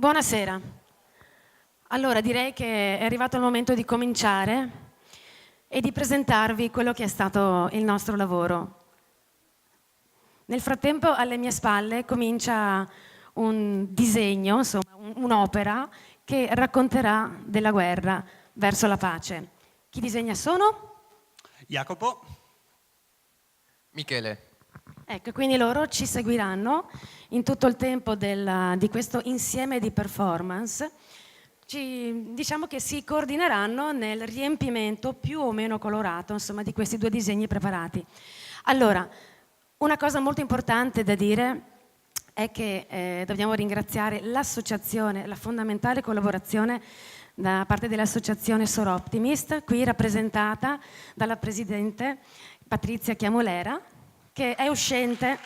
Buonasera. Allora direi che è arrivato il momento di cominciare e di presentarvi quello che è stato il nostro lavoro. Nel frattempo alle mie spalle comincia un disegno, insomma un'opera che racconterà della guerra verso la pace. Chi disegna sono? Jacopo. Michele. Ecco, quindi loro ci seguiranno in tutto il tempo di questo insieme di performance. Diciamo che si coordineranno nel riempimento più o meno colorato, insomma, di questi due disegni preparati. Allora, una cosa molto importante da dire è che dobbiamo ringraziare l'associazione, la fondamentale collaborazione da parte dell'associazione Soroptimist, qui rappresentata dalla presidente Patrizia Chiamolera, che è uscente.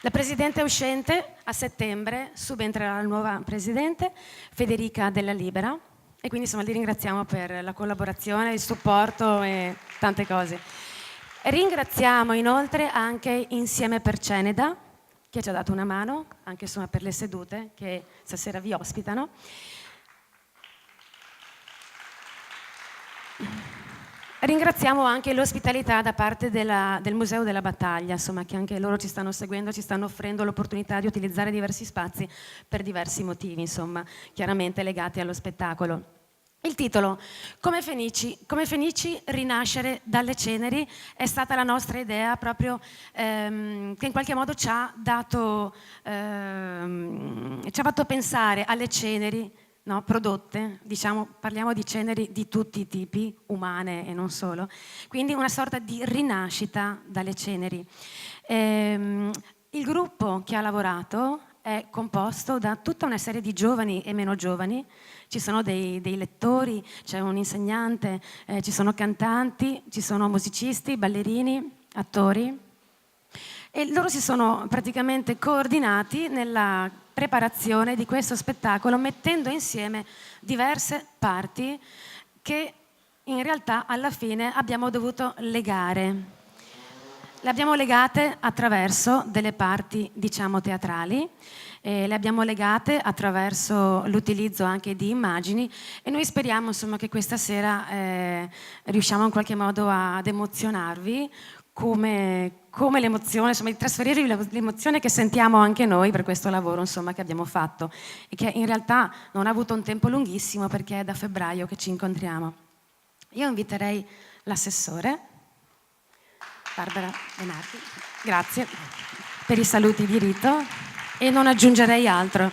La presidente è uscente, a settembre subentrerà la nuova presidente Federica Della Libera e quindi insomma li ringraziamo per la collaborazione, il supporto e tante cose. Ringraziamo inoltre anche Insieme per Ceneda, che ci ha dato una mano anche insomma per le sedute che stasera vi ospitano. Ringraziamo anche l'ospitalità da parte del Museo della Battaglia, insomma, che anche loro ci stanno seguendo, ci stanno offrendo l'opportunità di utilizzare diversi spazi per diversi motivi, insomma, chiaramente legati allo spettacolo. Il titolo, Come Fenici rinascere dalle ceneri, è stata la nostra idea proprio che in qualche modo ci ha fatto pensare alle ceneri, no, prodotte, diciamo, parliamo di ceneri di tutti i tipi, umane e non solo, quindi una sorta di rinascita dalle ceneri. Il gruppo che ha lavorato è composto da tutta una serie di giovani e meno giovani, ci sono dei lettori, c'è un insegnante, ci sono cantanti, ci sono musicisti, ballerini, attori e loro si sono praticamente coordinati nella preparazione di questo spettacolo mettendo insieme diverse parti che in realtà alla fine abbiamo dovuto legare. Le abbiamo legate attraverso delle parti, diciamo, teatrali, le abbiamo legate attraverso l'utilizzo anche di immagini e noi speriamo, insomma, che questa sera riusciamo in qualche modo ad emozionarvi come l'emozione, insomma, di trasferirvi l'emozione che sentiamo anche noi per questo lavoro, insomma, che abbiamo fatto e che in realtà non ha avuto un tempo lunghissimo perché è da febbraio che ci incontriamo. Io inviterei l'assessore Barbara Benardi, grazie per i saluti di rito e non aggiungerei altro.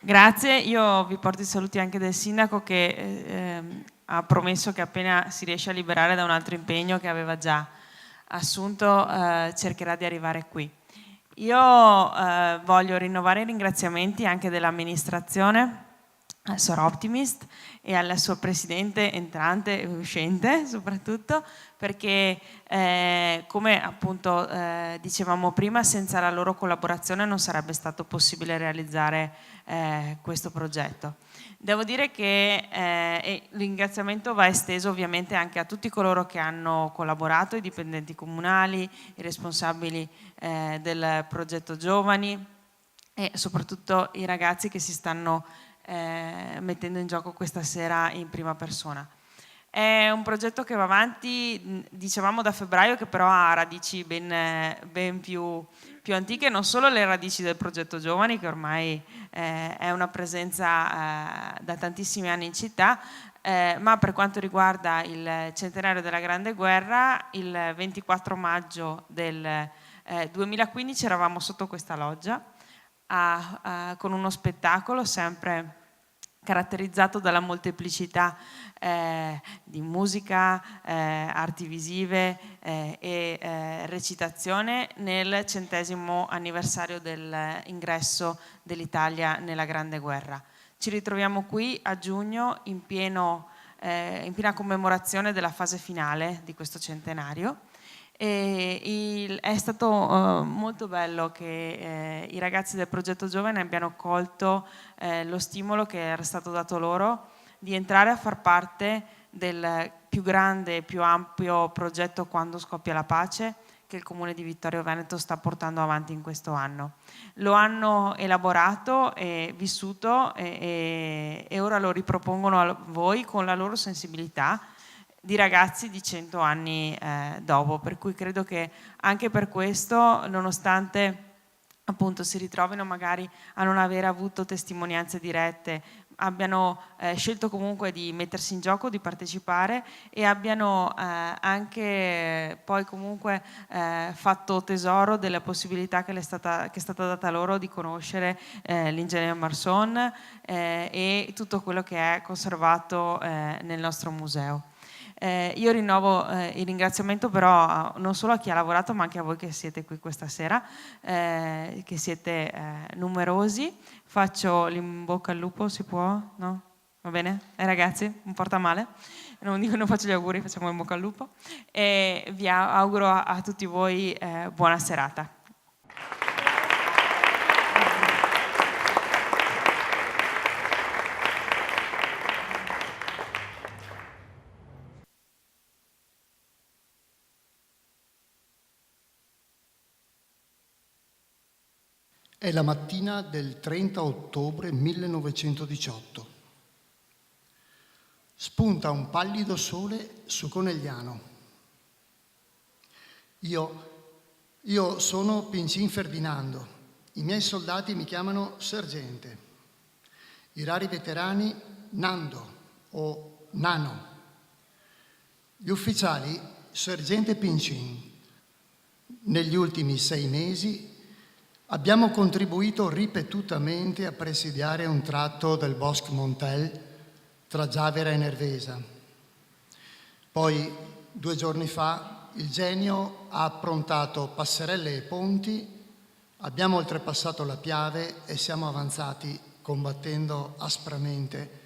Grazie, io vi porto i saluti anche del sindaco che ha promesso che appena si riesce a liberare da un altro impegno che aveva già assunto cercherà di arrivare qui. Io voglio rinnovare i ringraziamenti anche dell'amministrazione Soroptimist e alla sua presidente entrante e uscente soprattutto perché come appunto dicevamo prima senza la loro collaborazione non sarebbe stato possibile realizzare questo progetto. Devo dire che il ringraziamento va esteso ovviamente anche a tutti coloro che hanno collaborato, i dipendenti comunali, i responsabili del progetto Giovani e soprattutto i ragazzi che si stanno mettendo in gioco questa sera in prima persona. È un progetto che va avanti, dicevamo da febbraio, che però ha radici ben più antiche, non solo le radici del progetto Giovani, che ormai è una presenza da tantissimi anni in città, ma per quanto riguarda il centenario della Grande Guerra, il 24 maggio del 2015 eravamo sotto questa loggia con uno spettacolo sempre caratterizzato dalla molteplicità di musica, arti visive e recitazione nel 100° anniversario dell'ingresso dell'Italia nella Grande Guerra. Ci ritroviamo qui a giugno in piena commemorazione della fase finale di questo centenario. È stato molto bello che i ragazzi del progetto Giovane abbiano colto lo stimolo che era stato dato loro di entrare a far parte del più grande e più ampio progetto Quando scoppia la pace, che il Comune di Vittorio Veneto sta portando avanti in questo anno. Lo hanno elaborato e vissuto e ora lo ripropongono a voi con la loro sensibilità di ragazzi di 100 anni dopo, per cui credo che anche per questo, nonostante appunto si ritrovino magari a non aver avuto testimonianze dirette, abbiano scelto comunque di mettersi in gioco, di partecipare e abbiano anche poi comunque fatto tesoro della possibilità che è stata data loro di conoscere l'ingegner Marson e tutto quello che è conservato nel nostro museo. Io rinnovo il ringraziamento però non solo a chi ha lavorato ma anche a voi che siete qui questa sera, che siete numerosi. Faccio l'in bocca al lupo, si può? No? Va bene? Ragazzi, non porta male? Non faccio gli auguri, facciamo in bocca al lupo. E vi auguro a tutti voi buona serata. È la mattina del 30 ottobre 1918. Spunta un pallido sole su Conegliano. Io sono Pincin Ferdinando. I miei soldati mi chiamano sergente. I rari veterani Nando o Nano. Gli ufficiali sergente Pincin. Negli ultimi 6 mesi abbiamo contribuito ripetutamente a presidiare un tratto del Bosc Montel tra Giavera e Nervesa. Poi, 2 giorni fa, il genio ha approntato passerelle e ponti, abbiamo oltrepassato la Piave e siamo avanzati combattendo aspramente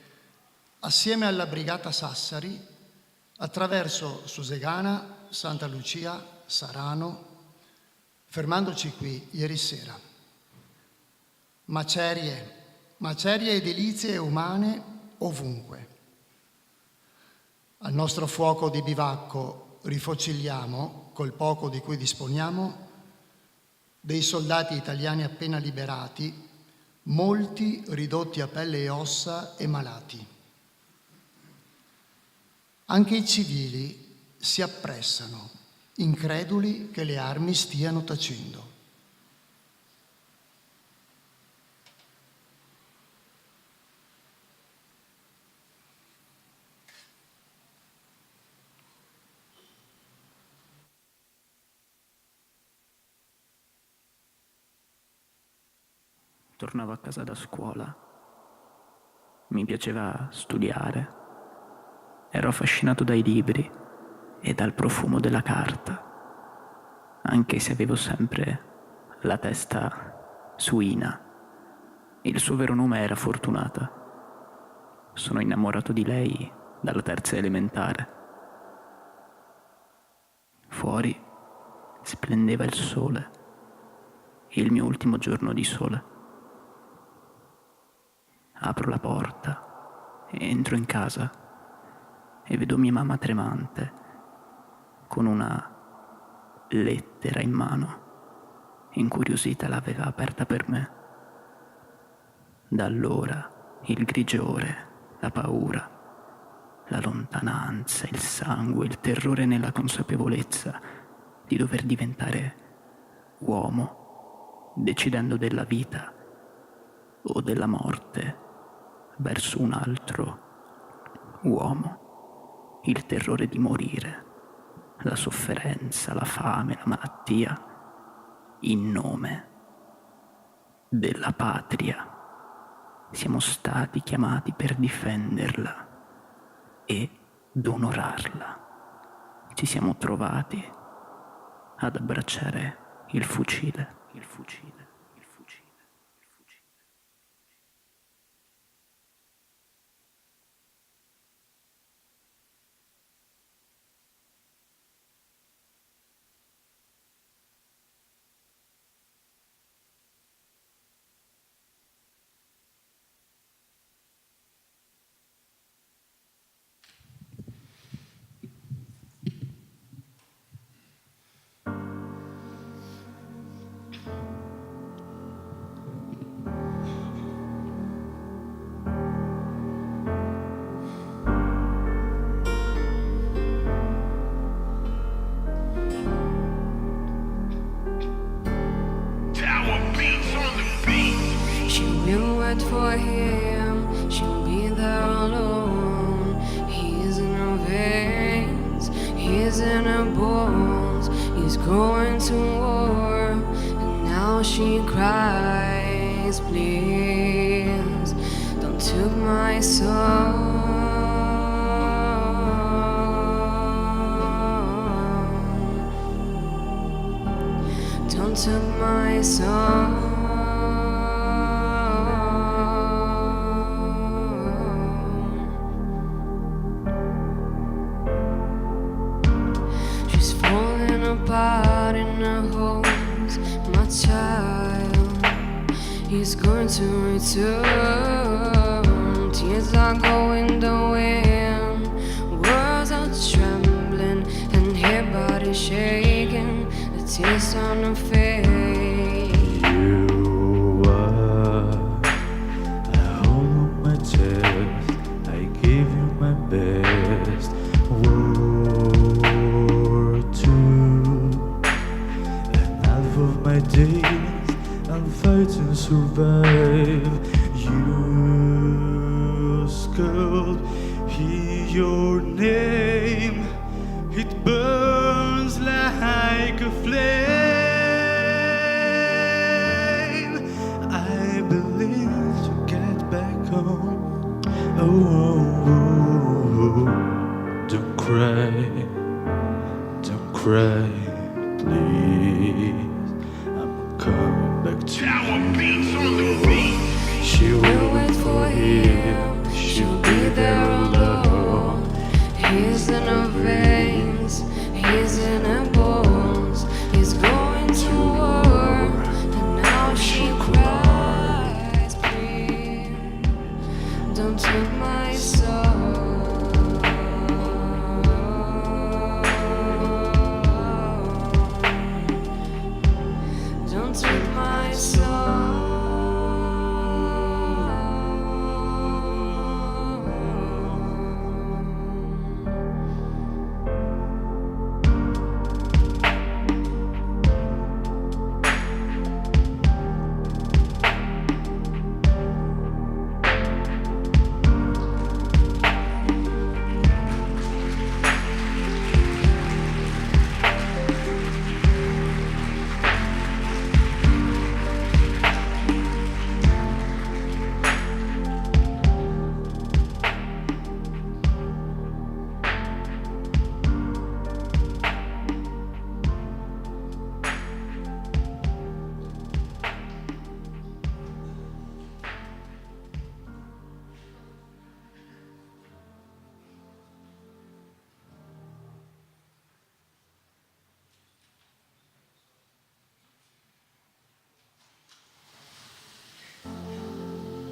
assieme alla Brigata Sassari attraverso Susegana, Santa Lucia, Sarano, fermandoci qui ieri sera. Macerie edilizie e umane ovunque. Al nostro fuoco di bivacco rifocilliamo, col poco di cui disponiamo, dei soldati italiani appena liberati, molti ridotti a pelle e ossa e malati. Anche i civili si appressano, increduli che le armi stiano tacendo. Tornavo a casa da scuola. Mi piaceva studiare. Ero affascinato dai libri e dal profumo della carta, anche se avevo sempre la testa su Ina. Il suo vero nome era Fortunata. Sono innamorato di lei dalla 3ª elementare. Fuori splendeva il sole, il mio ultimo giorno di sole. Apro la porta e entro in casa e vedo mia mamma tremante, con una lettera in mano. Incuriosita l'aveva aperta per me. Da allora il grigiore, la paura, la lontananza, il sangue, il terrore nella consapevolezza di dover diventare uomo, decidendo della vita o della morte verso un altro uomo, il terrore di morire, la sofferenza, la fame, la malattia, in nome della patria. Siamo stati chiamati per difenderla ed onorarla. Ci siamo trovati ad abbracciare il fucile. He's in her bones, he's going to war, and now she cries, please, don't take my son. Don't take my son. Apart in her homes, my child, he's going to return. Tears are going the wind, words are trembling, and her body shaking, the tears on her face. You are, I hold my chest, I give you my best. My days, I'll fight and survive. You scold, hear your name, it burns like a flame. I believe to get back home. Oh, don't cry, please. Coming back to you. She will wait for him. She'll be there alone. He's in her veins, he's in her bones. He's going to war, and now she cries, please, don't take my soul. Take my soul.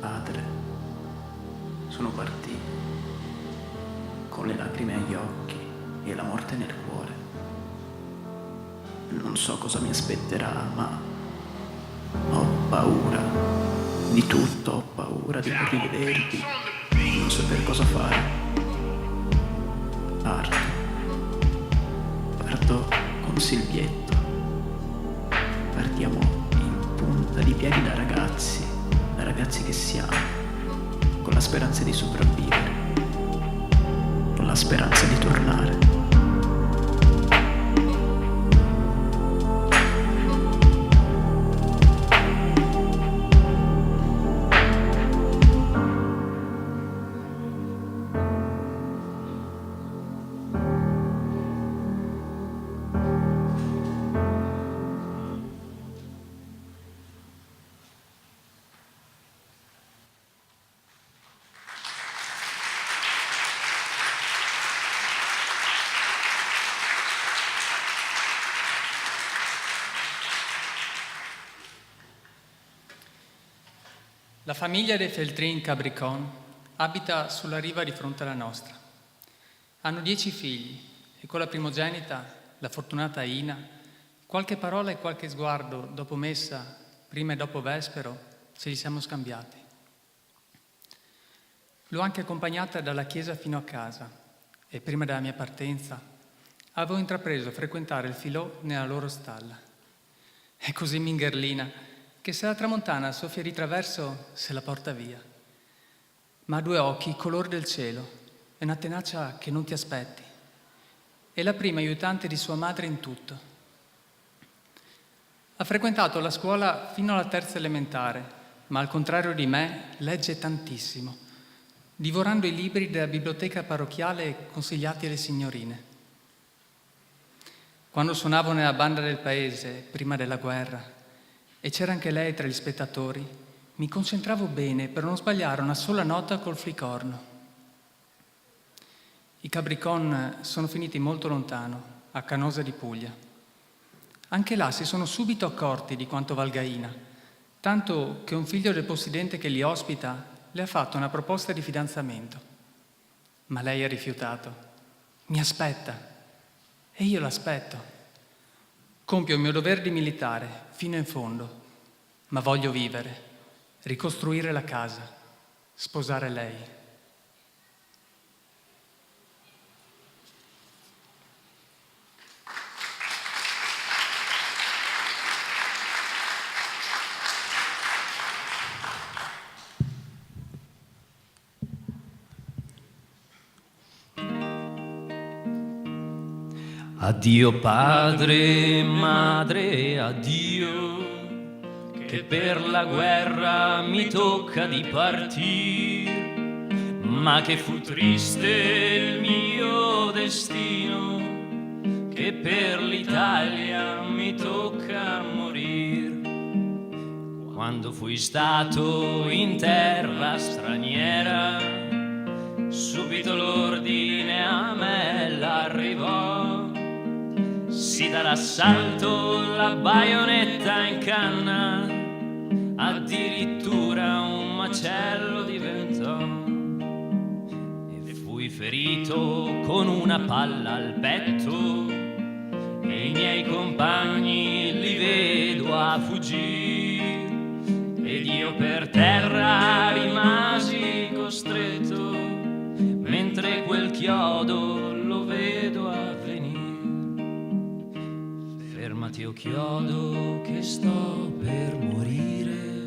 Padre, sono partiti con le lacrime agli occhi e la morte nel cuore. Non so cosa mi aspetterà, ma ho paura di tutto, ho paura di non rivederti, non saper cosa fare. Parto con Silvietto, partiamo in punta di piedi da ragazzi che siamo, con la speranza di sopravvivere, con la speranza di tornare. La famiglia dei Feltrin Cabricon abita sulla riva di fronte alla nostra. Hanno 10 figli e con la primogenita, la fortunata Ina, qualche parola e qualche sguardo dopo messa, prima e dopo vespero, ce li siamo scambiati. L'ho anche accompagnata dalla chiesa fino a casa e prima della mia partenza avevo intrapreso a frequentare il filò nella loro stalla. È così mingherlina che se la tramontana soffia di traverso se la porta via. Ma ha 2 occhi color del cielo e una tenacia che non ti aspetti. e la prima aiutante di sua madre in tutto. Ha frequentato la scuola fino alla terza elementare, ma al contrario di me legge tantissimo, divorando i libri della biblioteca parrocchiale consigliati alle signorine. Quando suonavo nella banda del paese, prima della guerra, e c'era anche lei tra gli spettatori, mi concentravo bene per non sbagliare una sola nota col flicorno. I Cabricon sono finiti molto lontano, a Canosa di Puglia. Anche là si sono subito accorti di quanto valga Ina, tanto che un figlio del possidente che li ospita le ha fatto una proposta di fidanzamento. Ma lei ha rifiutato. Mi aspetta e io l'aspetto. Compio il mio dovere di militare fino in fondo, ma voglio vivere, ricostruire la casa, sposare lei. Addio padre, madre, addio, che per la guerra mi tocca di partir, ma che fu triste il mio destino, che per l'Italia mi tocca morir. Quando fui stato in terra straniera, subito l'ordine a me l'arrivò. Si dà l'assalto, la baionetta in canna, addirittura un macello diventò. E fui ferito con una palla al petto, e i miei compagni li vedo a fuggire, ed io per terra rimasi costretto, mentre quel chiodo lo vedo avvenire. Fermati o chiodo che sto per morire,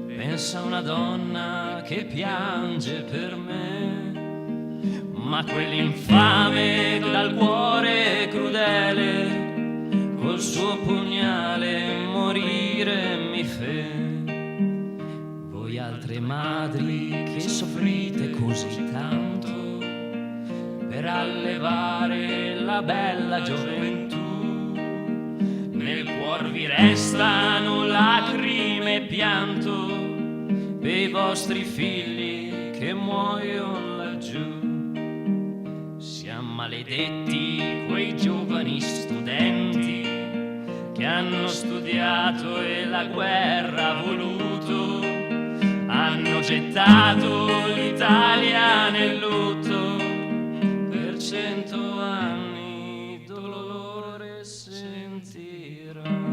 pensa una donna che piange per me, ma quell'infame dal cuore crudele col suo pugnale morire mi fe. Voi altre madri che soffrite così tanto per allevare la bella gioventù, nel cuor vi restano lacrime e pianto per i vostri figli che muoiono laggiù. Siamo maledetti quei giovani studenti che hanno studiato e la guerra voluto, hanno gettato l'Italia nel lutto per 100 anni, dolore sentirà.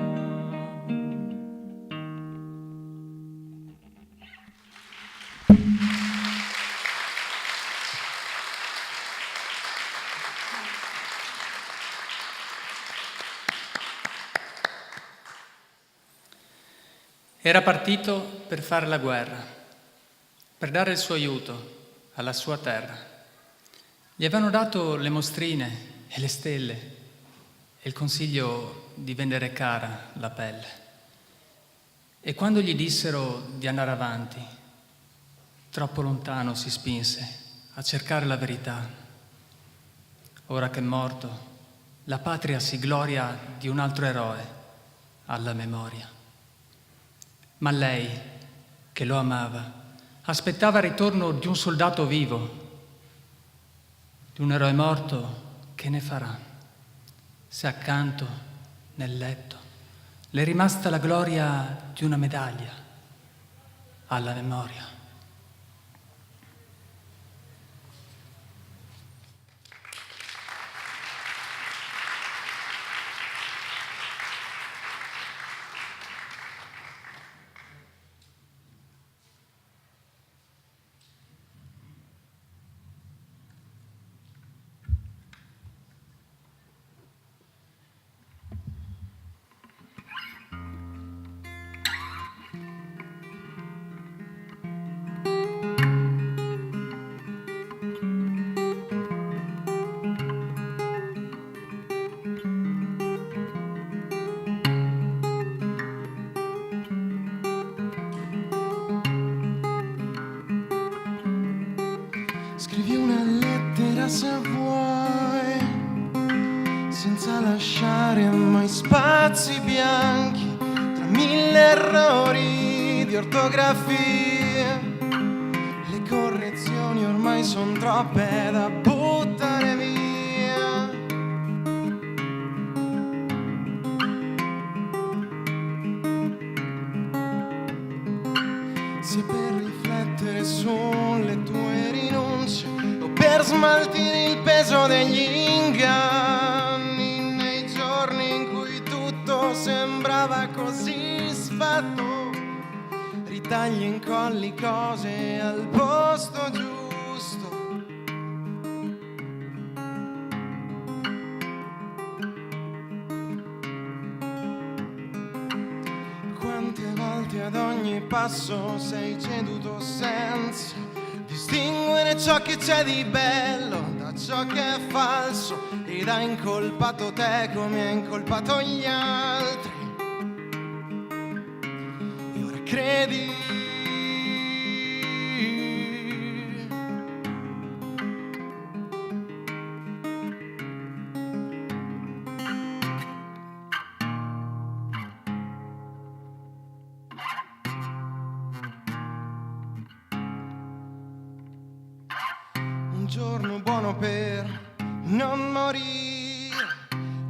Era partito per fare la guerra, per dare il suo aiuto alla sua terra. Gli avevano dato le mostrine e le stelle e il consiglio di vendere cara la pelle. E quando gli dissero di andare avanti, troppo lontano si spinse a cercare la verità. Ora che è morto, la patria si gloria di un altro eroe alla memoria. Ma lei, che lo amava, aspettava il ritorno di un soldato vivo, di un eroe morto, che ne farà? Se accanto, nel letto, le è rimasta la gloria di una medaglia alla memoria. Scrivi una lettera se vuoi, senza lasciare mai spazi bianchi tra mille errori di ortografia. Le correzioni ormai sono troppe da buttare via. Se per riflettere sulle tue rinunce o per smaltire il peso degli inganni, nei giorni in cui tutto sembrava così sfatto, ritagli e incolli cose al posto giusto. Quante volte ad ogni passo sei ceduto senza distinguere ciò che c'è di bello da ciò che è falso, ed hai incolpato te come hai incolpato gli altri. E ora credi un giorno buono per non morire,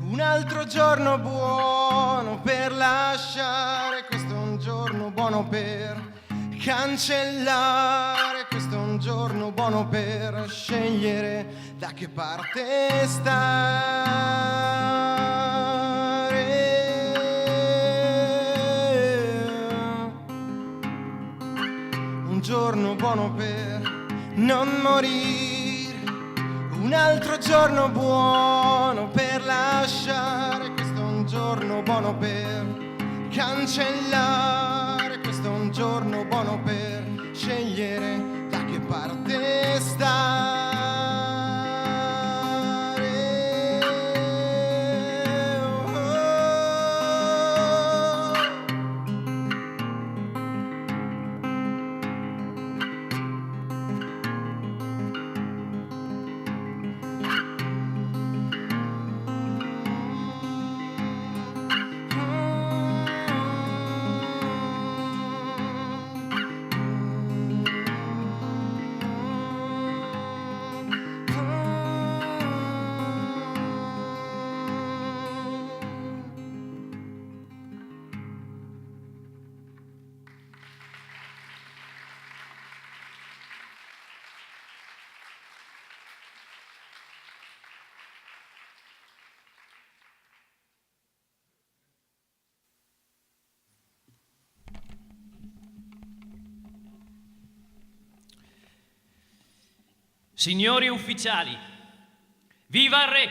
un altro giorno buono per lasciare, questo è un giorno buono per cancellare, questo è un giorno buono per scegliere da che parte stare. Un giorno buono per non morire, un altro giorno buono per lasciare, questo è un giorno buono per cancellare, questo è un giorno buono per scegliere da che parte stare. Signori ufficiali, viva il re!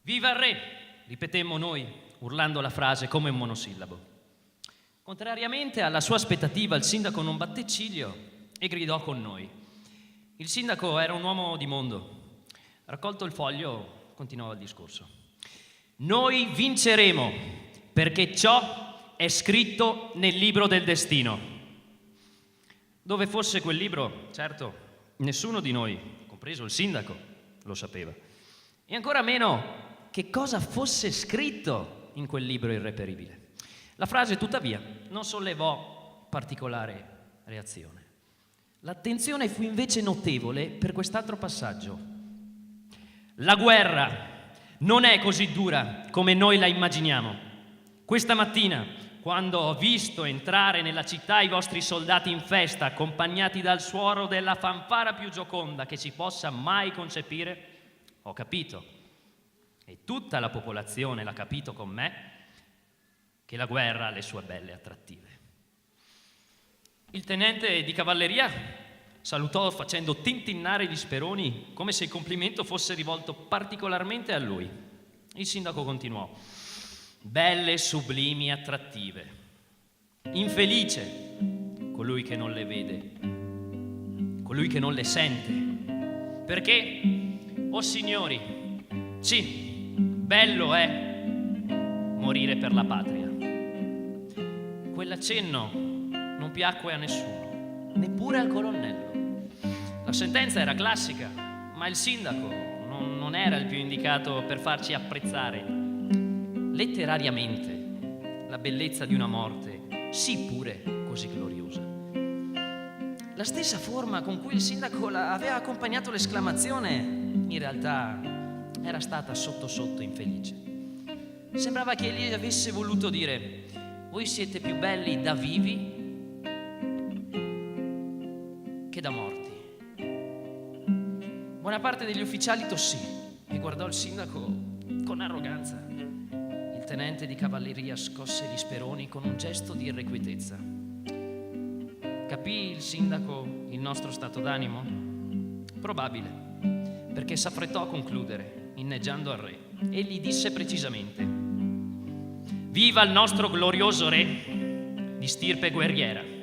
Viva il re! Ripetemmo noi, urlando la frase come un monosillabo. Contrariamente alla sua aspettativa, il sindaco non batté ciglio e gridò con noi. Il sindaco era un uomo di mondo. Raccolto il foglio, continuò il discorso. Noi vinceremo perché ciò è scritto nel libro del destino. Dove fosse quel libro, certo, nessuno di noi, compreso il sindaco, lo sapeva. E ancora meno che cosa fosse scritto in quel libro irreperibile. La frase, tuttavia, non sollevò particolare reazione. L'attenzione fu invece notevole per quest'altro passaggio. La guerra non è così dura come noi la immaginiamo. Questa mattina, quando ho visto entrare nella città i vostri soldati in festa, accompagnati dal suono della fanfara più gioconda che si possa mai concepire, ho capito, e tutta la popolazione l'ha capito con me, che la guerra ha le sue belle attrattive. Il tenente di cavalleria salutò facendo tintinnare gli speroni come se il complimento fosse rivolto particolarmente a lui. Il sindaco continuò. Belle, sublimi, attrattive. Infelice colui che non le vede, colui che non le sente. Perché, oh signori, sì, bello è morire per la patria. Quell'accenno non piacque a nessuno, neppure al colonnello. sentenza era classica, ma il sindaco non era il più indicato per farci apprezzare letterariamente la bellezza di una morte, sì pure così gloriosa. La stessa forma con cui il sindaco aveva accompagnato l'esclamazione, in realtà era stata sotto sotto infelice. Sembrava che egli avesse voluto dire: voi siete più belli da vivi che da morti. Buona parte degli ufficiali tossì e guardò il sindaco con arroganza. Il tenente di cavalleria scosse gli speroni con un gesto di irrequietezza. Capì il sindaco il nostro stato d'animo? Probabile, perché s'affrettò a concludere, inneggiando al re. Egli disse precisamente: viva il nostro glorioso re di stirpe guerriera.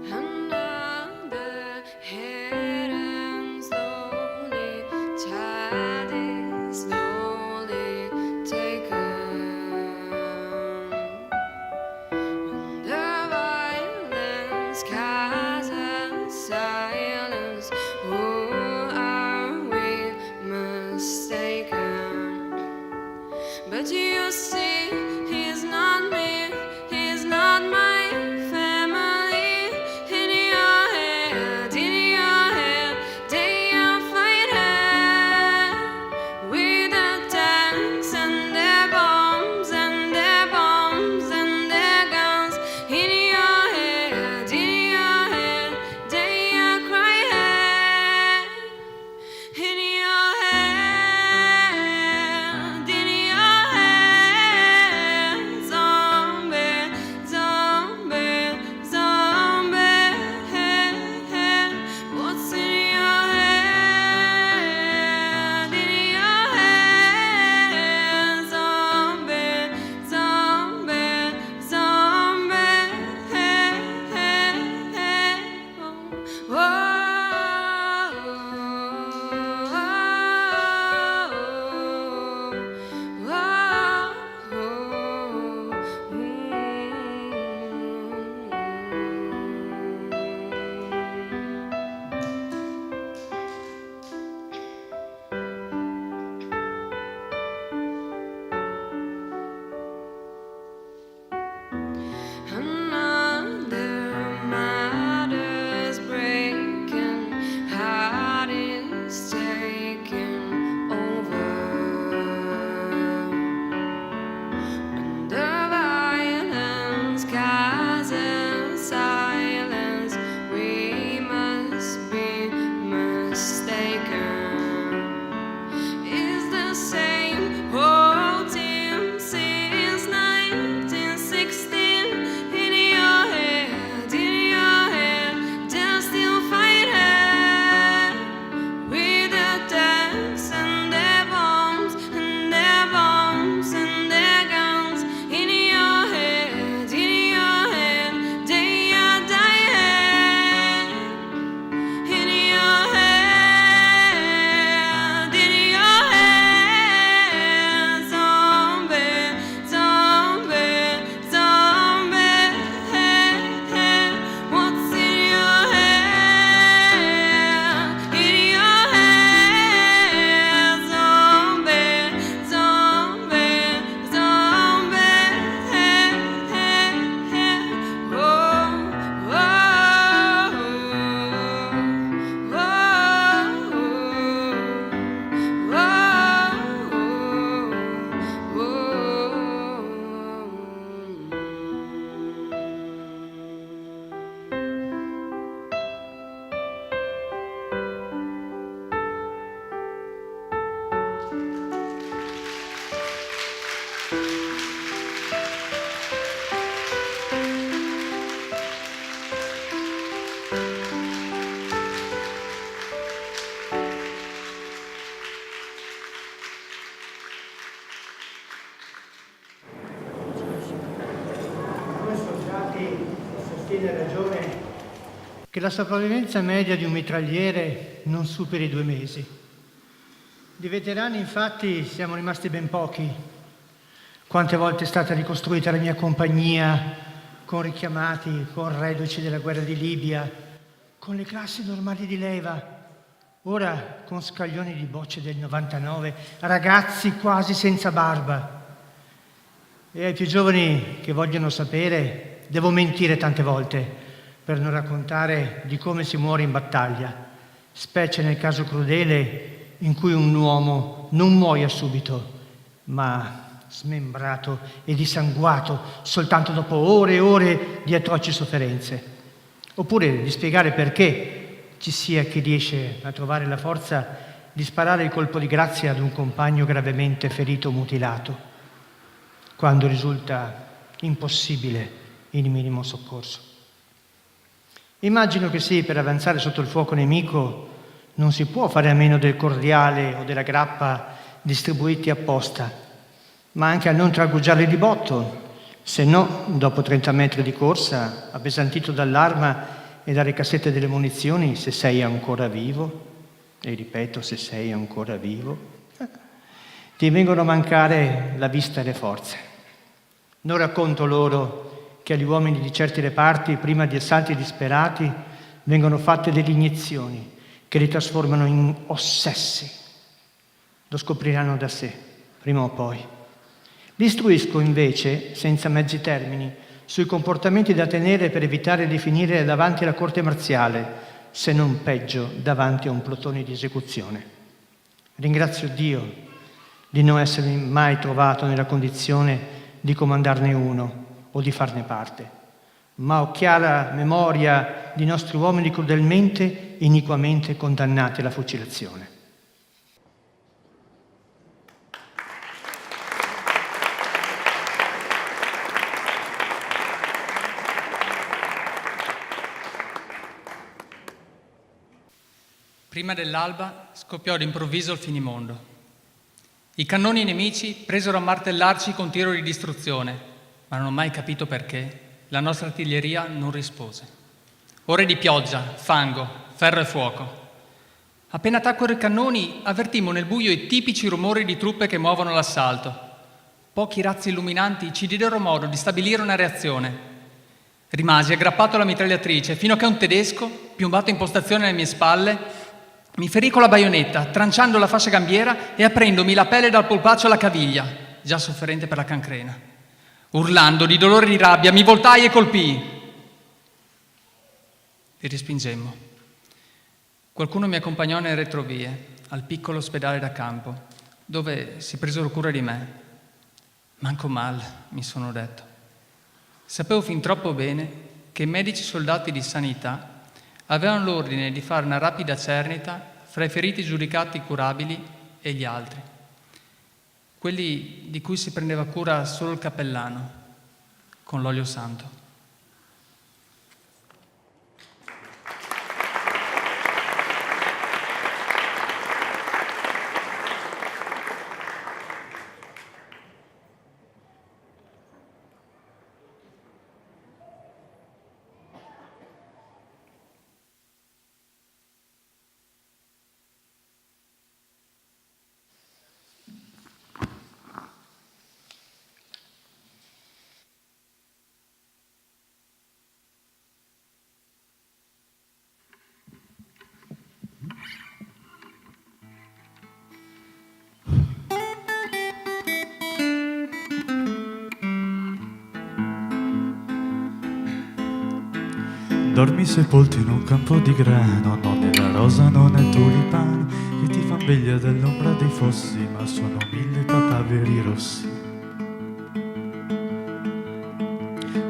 Another hidden slowly, tidy, slowly taken. The violent skies and silence. Oh, are we mistaken? But you see, he's not me, he's not my family. In your head, they are fighting with the tanks and their bombs and their bombs and their guns. In your head, they are crying. In your head, zombie, zombie, zombie. What's in your head? In your head, zombie, zombie, zombie. Another mother's break. che la sopravvivenza media di un mitragliere non superi 2 mesi. Di veterani, infatti, siamo rimasti ben pochi. Quante volte è stata ricostruita la mia compagnia, con richiamati, con reduci della guerra di Libia, con le classi normali di leva, ora con scaglioni di bocce del 99, ragazzi quasi senza barba. E ai più giovani che vogliono sapere, devo mentire tante volte per non raccontare di come si muore in battaglia, specie nel caso crudele in cui un uomo non muoia subito, ma smembrato e dissanguato soltanto dopo ore e ore di atroci sofferenze. Oppure di spiegare perché ci sia chi riesce a trovare la forza di sparare il colpo di grazia ad un compagno gravemente ferito o mutilato, quando risulta impossibile il minimo soccorso. Immagino che sì, per avanzare sotto il fuoco nemico non si può fare a meno del cordiale o della grappa distribuiti apposta, ma anche a non traguggiarli di botto, se no, dopo 30 metri di corsa, appesantito dall'arma e dalle cassette delle munizioni, se sei ancora vivo, e ripeto, se sei ancora vivo, ti vengono a mancare la vista e le forze. Non racconto loro che agli uomini di certi reparti, prima di assalti disperati, vengono fatte delle iniezioni che li trasformano in ossessi. Lo scopriranno da sé, prima o poi. Li istruisco invece, senza mezzi termini, sui comportamenti da tenere per evitare di finire davanti alla corte marziale, se non peggio davanti a un plotone di esecuzione. Ringrazio Dio di non essermi mai trovato nella condizione di comandarne uno o di farne parte, ma ho chiara memoria di nostri uomini crudelmente e iniquamente condannati alla fucilazione. Prima dell'alba scoppiò d'improvviso il finimondo. I cannoni nemici presero a martellarci con tiro di distruzione, ma non ho mai capito perché la nostra artiglieria non rispose. Ore di pioggia, fango, ferro e fuoco. Appena tacquero i cannoni, avvertimmo nel buio i tipici rumori di truppe che muovono l'assalto. Pochi razzi illuminanti ci diedero modo di stabilire una reazione. Rimasi aggrappato alla mitragliatrice fino a che un tedesco, piombato in postazione alle mie spalle, mi ferì con la baionetta, tranciando la fascia gambiera e aprendomi la pelle dal polpaccio alla caviglia, già sofferente per la cancrena. Urlando di dolore e di rabbia, mi voltai e colpii. Li respingemmo. Qualcuno mi accompagnò nelle retrovie, al piccolo ospedale da campo, dove si presero cura di me. Manco mal, mi sono detto. Sapevo fin troppo bene che i medici soldati di sanità avevano l'ordine di fare una rapida cernita fra i feriti giudicati curabili e gli altri, quelli di cui si prendeva cura solo il cappellano, con l'olio santo. Dormi sepolto in un campo di grano, non è la rosa, non è il tulipano, che ti fan veglia dell'ombra dei fossi, ma sono 1000 papaveri rossi.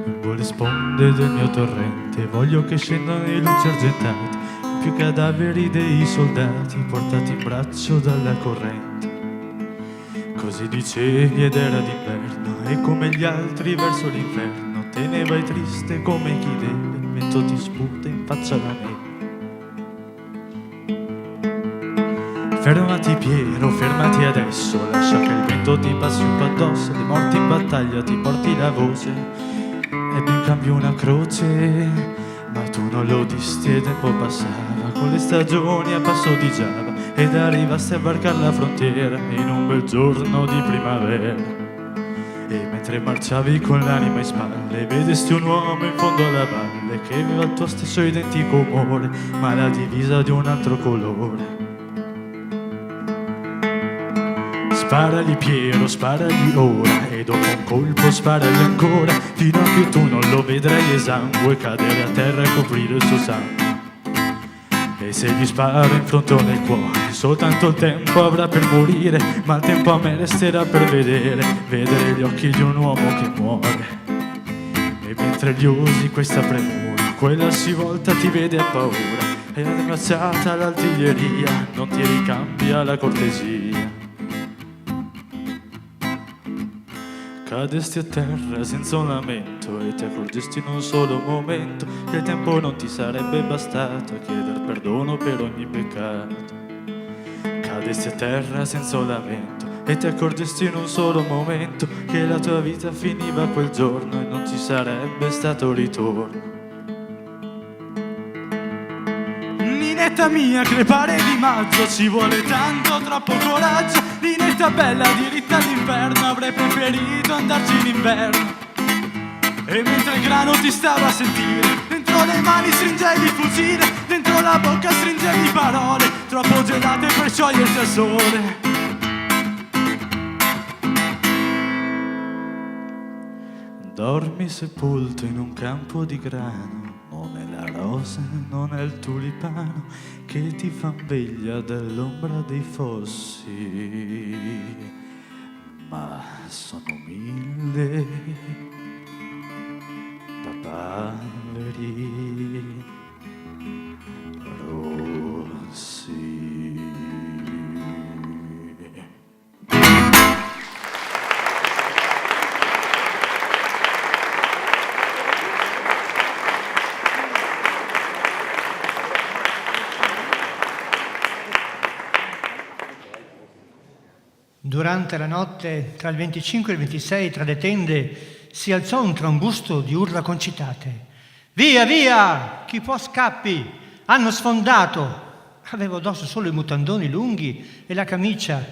Lungo le sponde del mio torrente voglio che scendano i luci argentati, più cadaveri dei soldati portati in braccio dalla corrente. Così dicevi ed era d'inverno, e come gli altri verso l'inferno te ne vai triste come chi deve. Il vento ti sputa in faccia la neve. Fermati Piero, fermati adesso, lascia che il vento ti passi un po' addosso. Le morti in battaglia ti porti la voce, e ben cambio una croce Ma tu non lo disti e tempo passava, con le stagioni a passo di Giava, ed arrivasti a varcare la frontiera in un bel giorno di primavera. E mentre marciavi con l'anima in spalle, vedesti un uomo in fondo alla valle che aveva il tuo stesso identico umore, ma la divisa di un altro colore. Sparagli Piero, sparagli ora, e dopo un colpo sparagli ancora, fino a che tu non lo vedrai esangue cadere a terra e coprire il suo sangue. E se gli sparo in fronte nel cuore, soltanto il tempo avrà per morire, ma il tempo a me resterà per vedere gli occhi di un uomo che muore. E mentre gli usi questa premura, quella si volta ti vede a paura, e abbracciata l'artiglieria non ti ricambia la cortesia. Cadesti a terra senza un lamento e ti accorgesti in un solo momento che il tempo non ti sarebbe bastato a chieder perdono per ogni peccato. Cadesti a terra senza un lamento e ti accorgesti in un solo momento che la tua vita finiva quel giorno e non ci sarebbe stato ritorno. Linetta mia, crepare di maggio, ci vuole tanto, troppo coraggio. Linetta bella, diritta all'inferno, avrei preferito andarci in inverno. E mentre il grano ti stava a sentire, dentro le mani stringevi il fucile, dentro la bocca stringevi parole, troppo gelate per sciogliersi al sole. Dormi sepolto in un campo di grano, non è la rosa, non è il tulipano che ti fan veglia dall'ombra dei fossi, ma sono 1000 papaveri rossi. Durante la notte, tra il 25 e il 26, tra le tende, si alzò un trambusto di urla concitate. Via, via! Chi può scappi! Hanno sfondato! Avevo addosso solo i mutandoni lunghi e la camicia.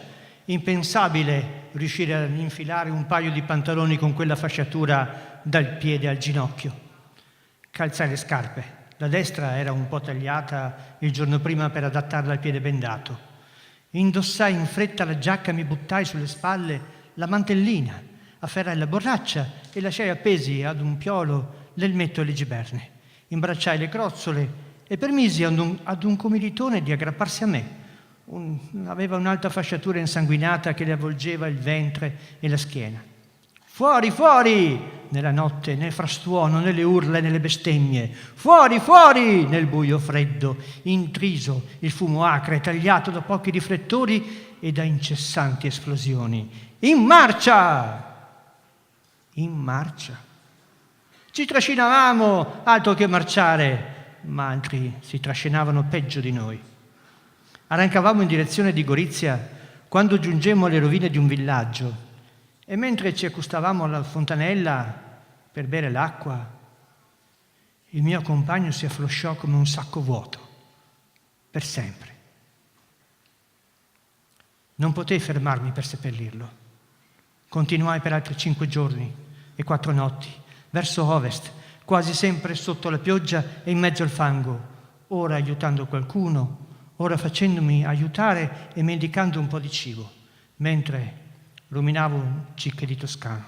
Impensabile riuscire ad infilare un paio di pantaloni con quella fasciatura dal piede al ginocchio. Calzai le scarpe. La destra era un po' tagliata il giorno prima per adattarla al piede bendato. Indossai in fretta la giacca e mi buttai sulle spalle la mantellina, afferrai la borraccia e lasciai appesi ad un piolo l'elmetto e le giberne. Imbracciai le crozzole e permisi ad un commilitone di aggrapparsi a me. Aveva un'alta fasciatura insanguinata che le avvolgeva il ventre e la schiena. Fuori, fuori! Nella notte, nel frastuono, nelle urla e nelle bestemmie. Fuori, fuori! Nel buio freddo, intriso, il fumo acre, tagliato da pochi riflettori e da incessanti esplosioni. In marcia! In marcia. Ci trascinavamo, altro che marciare, ma altri si trascinavano peggio di noi. Arrancavamo in direzione di Gorizia quando giungemmo alle rovine di un villaggio. E mentre ci accostavamo alla fontanella per bere l'acqua, il mio compagno si afflosciò come un sacco vuoto, per sempre. Non potei fermarmi per seppellirlo. Continuai per altri 5 giorni e 4 notti, verso ovest, quasi sempre sotto la pioggia e in mezzo al fango, ora aiutando qualcuno, ora facendomi aiutare e mendicando un po' di cibo, mentre ruminavo un cicche di Toscano.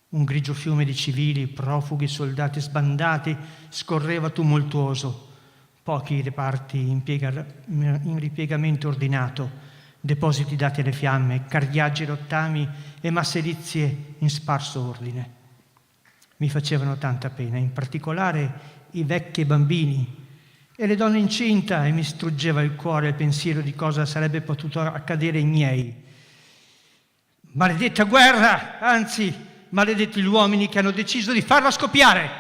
Un grigio fiume di civili, profughi, soldati sbandati scorreva tumultuoso. Pochi reparti in ripiegamento ordinato, depositi dati alle fiamme, carriaggi rottami e masserizie in sparso ordine. Mi facevano tanta pena, in particolare i vecchi e bambini e le donne incinta, e mi struggeva il cuore il pensiero di cosa sarebbe potuto accadere ai miei. Maledetta guerra, anzi, maledetti gli uomini che hanno deciso di farla scoppiare.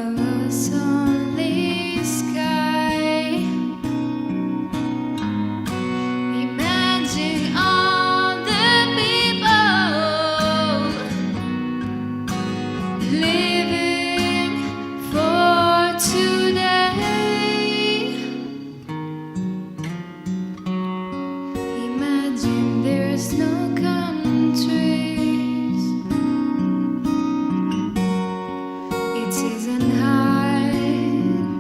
above a sunlit sky. Imagine all the people living for today. Imagine there's no countries. It isn't hard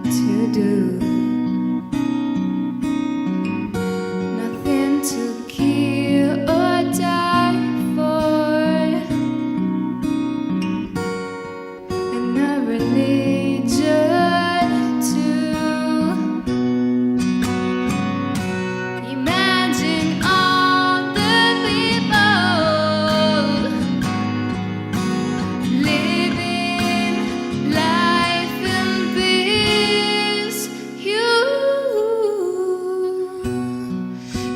to do. Nothing to kill or die for. And no religion too. Imagine all the people living life in peace.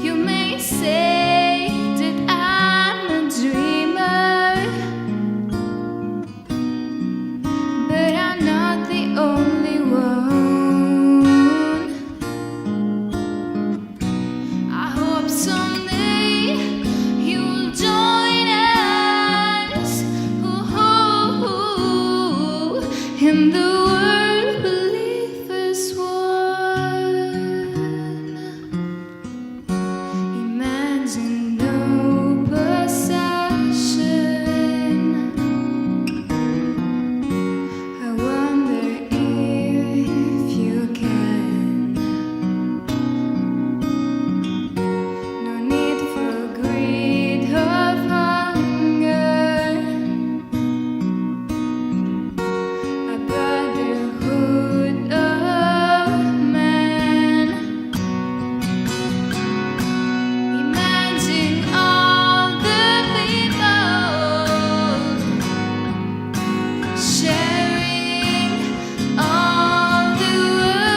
You may say that I'm a dreamer, but I'm not the only one. I hope someday you'll join us. In the world believe as one. Imagine no possession. I wonder if you can. No need for greed or hunger. A brotherhood of man. Imagine all the people sharing all the world.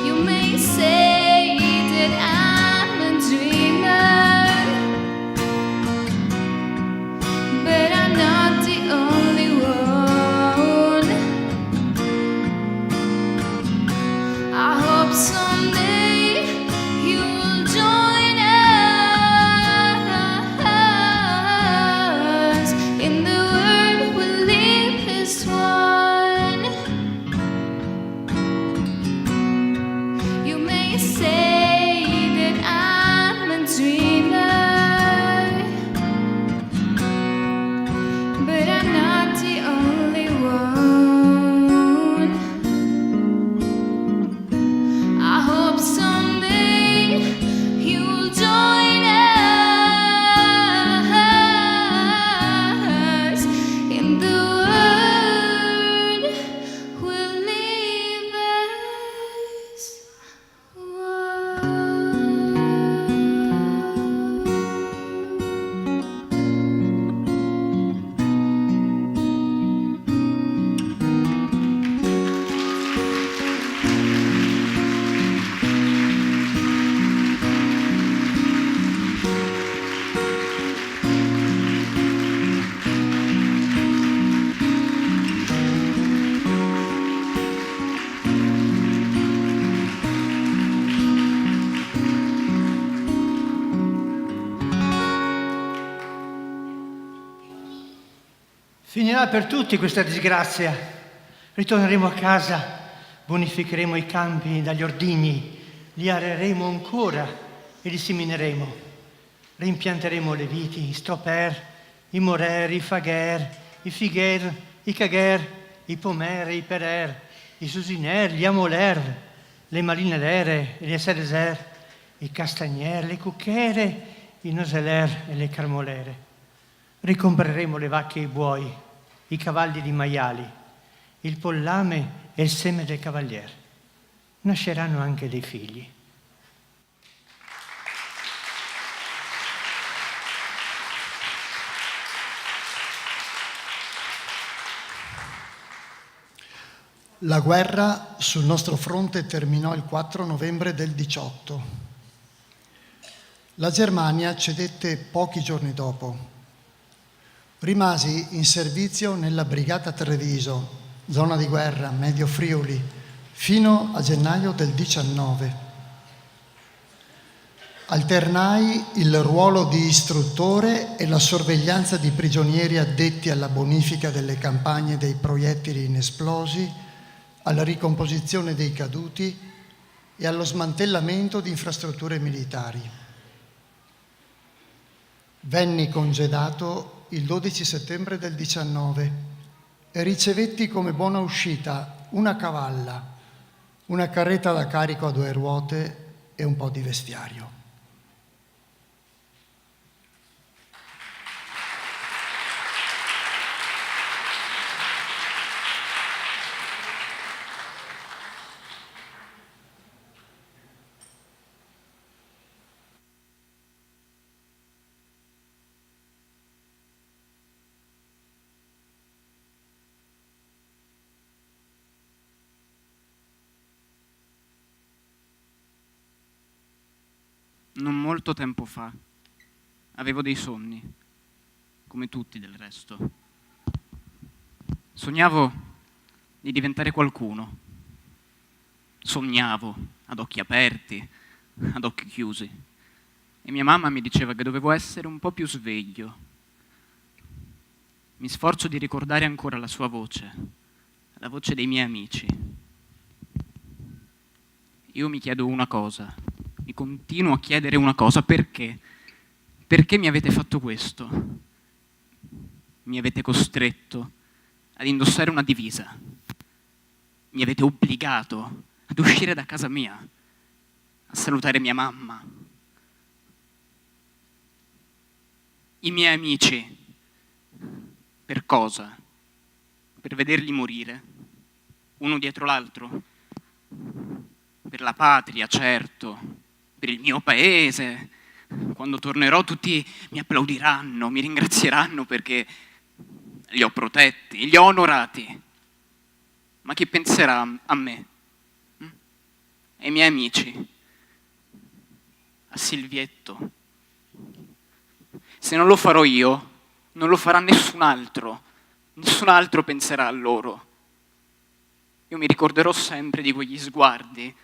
You may say that I'm a dreamer, but I'm not the only one. I hope someday you'll join us. In the world we live as one. You may say that I'm a dreamer, but I'm not the only one. I hope someday you'll join us. In the world we'll live as one. Finirà per tutti questa disgrazia. Ritorneremo a casa, bonificheremo i campi dagli ordigni, li areremo ancora e li semineremo. Rimpianteremo le viti, i stoper, i morer, i fagher, i figher, i cagher, i pomer, i perer, i susiner, gli amoler, le malinelere e le cereser, i castagner, le cucchiere, i noseler e le carmolere. Ricompreremo le vacche e i buoi, i cavalli di maiali, il pollame e il seme del cavalier. Nasceranno anche dei figli. La guerra sul nostro fronte terminò il 4 novembre del 18. La Germania cedette pochi giorni dopo. Rimasi in servizio nella Brigata Treviso, zona di guerra, Medio Friuli, fino a gennaio del 19. Alternai il ruolo di istruttore e la sorveglianza di prigionieri addetti alla bonifica delle campagne dei proiettili inesplosi, alla ricomposizione dei caduti e allo smantellamento di infrastrutture militari. Venni congedato il 12 settembre del 19 e ricevetti come buona uscita una cavalla, una carretta da carico a 2 ruote e un po' di vestiario. Non molto tempo fa avevo dei sogni, come tutti del resto. Sognavo di diventare qualcuno. Sognavo ad occhi aperti, ad occhi chiusi. E mia mamma mi diceva che dovevo essere un po' più sveglio. Mi sforzo di ricordare ancora la sua voce, la voce dei miei amici. Io mi chiedo una cosa. Mi continuo a chiedere una cosa: perché? Perché mi avete fatto questo? Mi avete costretto ad indossare una divisa. Mi avete obbligato ad uscire da casa mia, a salutare mia mamma. I miei amici. Per cosa? Per vederli morire, uno dietro l'altro? Per la patria, certo. Per il mio paese. Quando tornerò tutti mi applaudiranno, mi ringrazieranno perché li ho protetti, li ho onorati. Ma chi penserà a me? Ai miei amici? A Silvietto? Se non lo farò io, non lo farà nessun altro. Nessun altro penserà a loro. Io mi ricorderò sempre di quegli sguardi,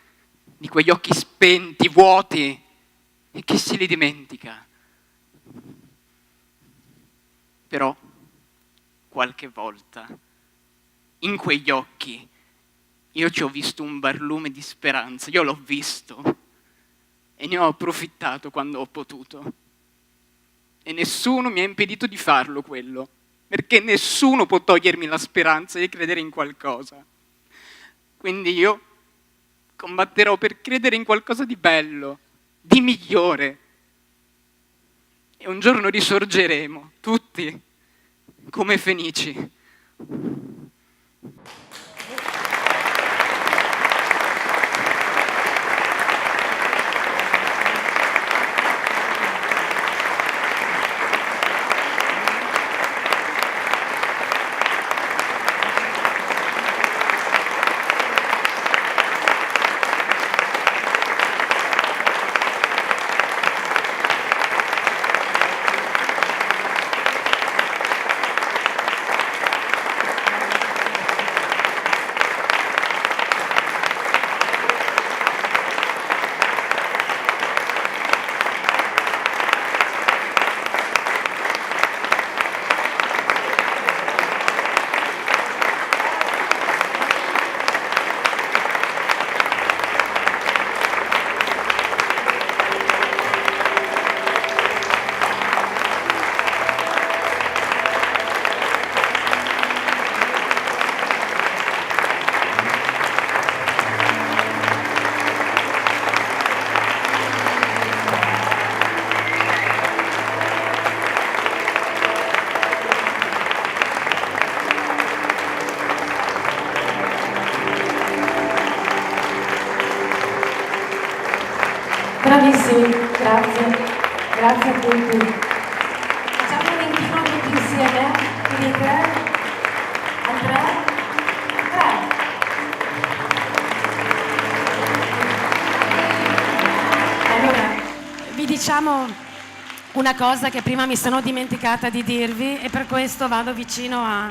di quegli occhi spenti, vuoti, e chi se li dimentica? Però, qualche volta, in quegli occhi, io ci ho visto un barlume di speranza, io l'ho visto, e ne ho approfittato quando ho potuto. E nessuno mi ha impedito di farlo quello, perché nessuno può togliermi la speranza di credere in qualcosa. Quindi io combatterò per credere in qualcosa di bello, di migliore. E un giorno risorgeremo, tutti, come fenici. Bravissimi, grazie, grazie a tutti. Facciamo un inchino tutti insieme, quindi 3, al 3, 3. Allora, vi diciamo una cosa che prima mi sono dimenticata di dirvi e per questo vado vicino a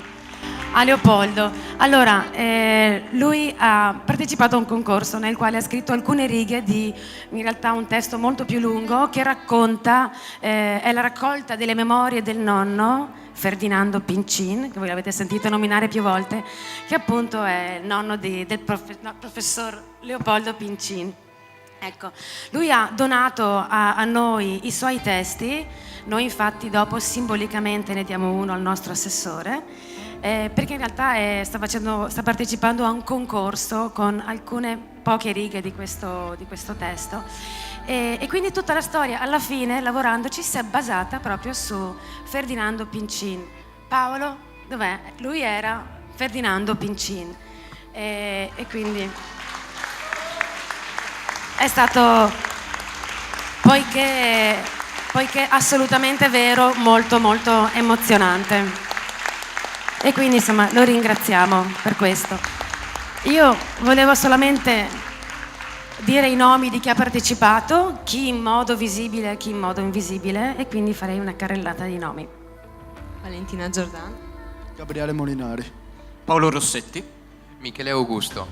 Leopoldo. Allora, lui ha partecipato a un concorso nel quale ha scritto alcune righe di, in realtà, un testo molto più lungo che racconta, è la raccolta delle memorie del nonno Ferdinando Pincin, che voi l'avete sentito nominare più volte, che appunto è il nonno del professor Leopoldo Pincin. Ecco, lui ha donato a noi i suoi testi, noi infatti dopo simbolicamente ne diamo uno al nostro assessore, perché in realtà sta partecipando a un concorso con alcune poche righe di questo testo. E quindi tutta la storia, alla fine, lavorandoci, si è basata proprio su Ferdinando Pincin. Paolo, dov'è? Lui era Ferdinando Pincin. E quindi è stato, poiché assolutamente vero, molto molto emozionante. E quindi insomma lo ringraziamo per questo. Io volevo solamente dire i nomi di chi ha partecipato, chi in modo visibile e chi in modo invisibile, e quindi farei una carrellata di nomi. Valentina Giordano, Gabriele Molinari, Paolo Rossetti, Michele Augusto,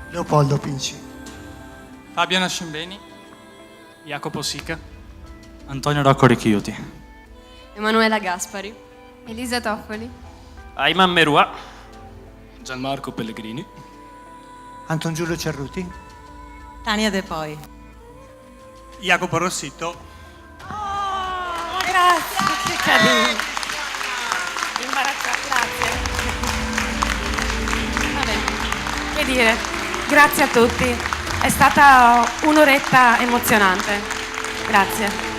Leopoldo Pincin, Fabio Nascimbeni, Jacopo Sica, Antonio Rocco Ricchiuti, Emanuela Gaspari, Elisa Toffoli, Ayman Merua, Gianmarco Pellegrini, Anton Giulio Cerruti, Tania De Poi, Jacopo Rossitto. Grazie, che carino. Imbarazzante, grazie. Vabbè, che dire, grazie a tutti. È stata un'oretta emozionante. Grazie.